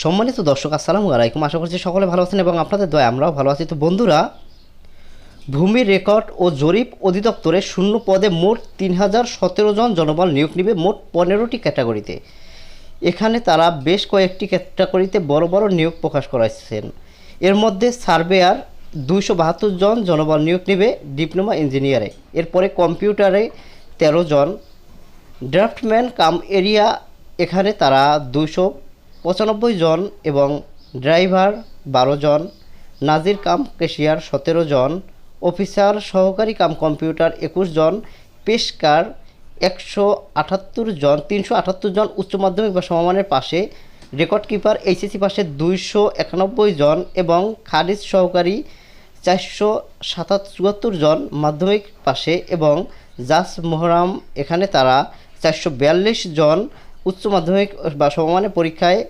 সম্মানিত দর্শক, আসসালামু আলাইকুম। আশা করছি সকলে ভালো আছেন এবং আপনাদের দয়ায় আমরাও ভালো আছি। তো বন্ধুরা, ভূমি রেকর্ড ও জরিপ অধিদপ্তরে শূন্য পদে মোট 3017 জন জনবল নিয়োগ নেবে মোট 15টি ক্যাটাগরিতে। এখানে তারা বেশ কয়েকটি ক্যাটাগরিতে বড় বড় নিয়োগ প্রকাশ করেছেন। এর মধ্যে সার্ভেয়ার 272 জন জনবল নিয়োগ নেবে ডিপ্লোমা ইঞ্জিনিয়ারে। এরপরে কম্পিউটারে 13 জন, ড্রাফটম্যান কাম এরিয়া এখানে তারা 295 জন এবং ড্রাইভার 12 জন, নাজির কাম ক্যাশিয়ার 17 জন, অফিসার সহকারী কাম কম্পিউটার 21 জন, পেশকার 378 জন উচ্চ মাধ্যমিক বা সমমানের পাশে, রেকর্ড কিপার এইচএসসি পাশে 291 জন এবং খারিজ সহকারী 477 জন মাধ্যমিক পাশে এবং জাজ মোহরাম এখানে তারা 442 জন উচ্চ মাধ্যমিক বা সমমানের পরীক্ষায়